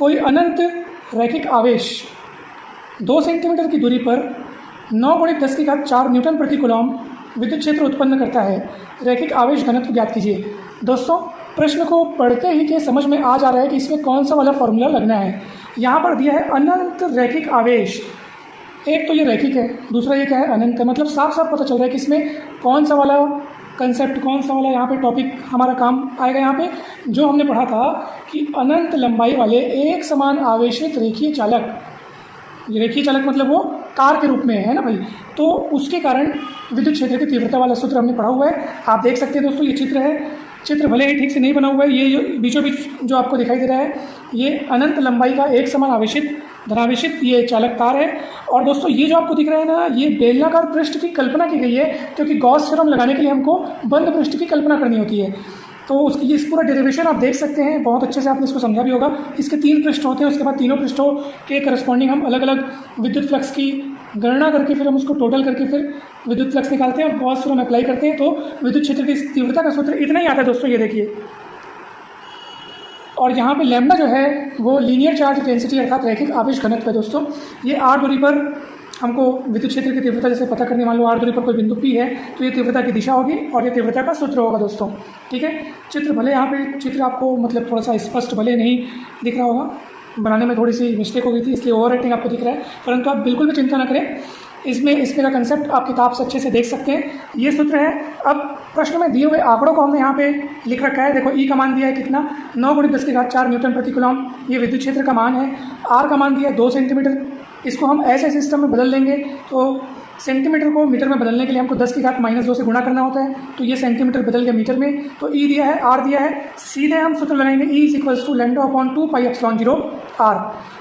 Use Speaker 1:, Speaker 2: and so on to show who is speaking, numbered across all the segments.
Speaker 1: कोई अनंत रैखिक आवेश 2 सेंटीमीटर की दूरी पर 9 × 10⁴ न्यूटन प्रति कूलम विद्युत क्षेत्र उत्पन्न करता है। रैखिक आवेश घनत्व ज्ञात कीजिए। दोस्तों, प्रश्न को पढ़ते ही के समझ में आ जा रहा है कि इसमें कौन सा वाला फॉर्मूला लगना है। यहाँ पर दिया है अनंत रैखिक आवेश। एक तो ये रैखिक है, दूसरा ये क्या है, अनंत है। मतलब साफ साफ पता चल रहा है कि इसमें कौन सा वाला कंसेप्ट, कौन सा वाला यहाँ पे टॉपिक हमारा काम आएगा। यहाँ पे जो हमने पढ़ा था कि अनंत लंबाई वाले एक समान आवेशित रेखीय चालक, ये रेखीय चालक मतलब वो तार के रूप में है ना भाई, तो उसके कारण विद्युत क्षेत्र की तीव्रता वाला सूत्र हमने पढ़ा हुआ है। आप देख सकते हैं दोस्तों, ये चित्र है। चित्र भले ही ठीक से नहीं बना हुआ है, ये बीचों बीच जो आपको दिखाई दे रहा है ये अनंत लंबाई का एक समान आवेशित धनावेशित ये चालक तार है। और दोस्तों, ये जो आपको दिख रहा है ना, ये बेलनाकार पृष्ठ की कल्पना की गई है, क्योंकि गॉस थ्योरम लगाने के लिए हमको बंद पृष्ठ की कल्पना करनी होती है। तो उसकी इस पूरा डेरिवेशन आप देख सकते हैं, बहुत अच्छे से आपने इसको समझा भी होगा। इसके 3 पृष्ठ होते हैं, उसके बाद तीनों पृष्ठों के करस्पॉन्डिंग हम अलग अलग विद्युत फ्लक्स की गणना करके फिर हम उसको टोटल करके फिर विद्युत फ्लक्स निकालते हैं और गॉस थ्योरम अप्लाई करते हैं, तो विद्युत क्षेत्र की तीव्रता का सूत्र इतना ही आता है दोस्तों, ये देखिए। और यहाँ पे लैम्डा जो है वो लीनियर चार्ज डेंसिटी अर्थात रैखिक आवेश घनत्व है दोस्तों। ये r दूरी पर हमको विद्युत क्षेत्र की तीव्रता जैसे पता करनी, मान लो r दूरी पर कोई बिंदु P है तो ये तीव्रता की दिशा होगी और ये तीव्रता का सूत्र होगा दोस्तों। ठीक है, चित्र भले यहाँ पे चित्र आपको मतलब थोड़ा सा स्पष्ट भले नहीं दिख रहा होगा, बनाने में थोड़ी सी मिस्टेक हो गई थी इसलिए ओवर रेटिंग आपको दिख रहा है, परंतु आप बिल्कुल भी चिंता ना करें, इसमें का कंसेप्ट आप किताब से अच्छे से देख सकते हैं। ये सूत्र है। अब प्रश्न में दिए हुए आंकड़ों को हमने यहाँ पे लिख रखा है। देखो, ई का मान दिया है कितना, 9 × 10⁴ न्यूटन प्रति कूलम, ये विद्युत क्षेत्र का मान है। आर का मान दिया है 2 सेंटीमीटर। इसको हम ऐसे सिस्टम में बदल लेंगे तो सेंटीमीटर को मीटर में बदलने के लिए हमको 10⁻² से गुणा करना होता है, तो ये सेंटीमीटर बदल गया मीटर में। तो ई दिया है, आर दिया है, सीधे हम सूत्र लगाएंगे E = λ/2πε0r।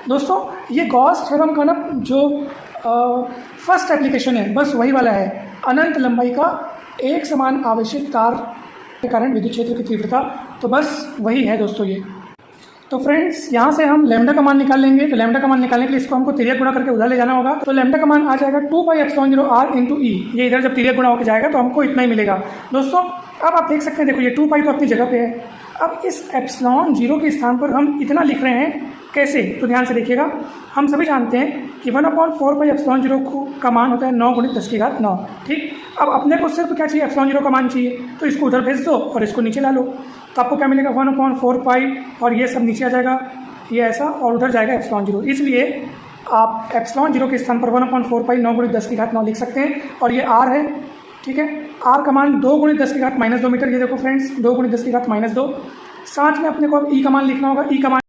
Speaker 1: दोस्तों, ये गॉस थ्योरम का ना जो फर्स्ट एप्लीकेशन है बस वही वाला है, अनंत लंबाई का एक समान आवेशित तार के कारण विद्युत क्षेत्र की तीव्रता, तो बस वही है दोस्तों ये। तो फ्रेंड्स, यहाँ से हम लैम्डा का मान निकाल लेंगे। तो लैम्डा का मान निकालने के लिए इसको हमको तिर्यक गुणा करके उधर ले जाना होगा। तो लैम्डा का मान आ जाएगा 2πε0r × E। ये इधर जब तिर्यक गुणा होकर जाएगा तो हमको इतना ही मिलेगा दोस्तों। अब आप देख सकते हैं, देखो ये 2π तो अपनी जगह पे है। अब इस ε0 के स्थान पर हम इतना लिख रहे हैं, कैसे, तो ध्यान से देखिएगा। हम सभी जानते हैं कि 1/4πε0 का मान होता है 9 × 10⁹। ठीक, अब अपने को सिर्फ क्या चाहिए, ε0 का मान चाहिए, तो इसको उधर भेज दो और इसको नीचे ला लो, तो आपको क्या मिलेगा 1/4π, और ये सब नीचे आ जाएगा, ये ऐसा, और उधर जाएगा ε0। इसलिए आप ε0 के स्थान पर 1/4π 9 × 10⁹ लिख सकते हैं। और ये r है, ठीक है। r का मान 2 × 10⁻² मीटर, ये देखो फ्रेंड्स, 2 × 10⁻²। साथ में अपने को अब ई का मान लिखना होगा। ई का मान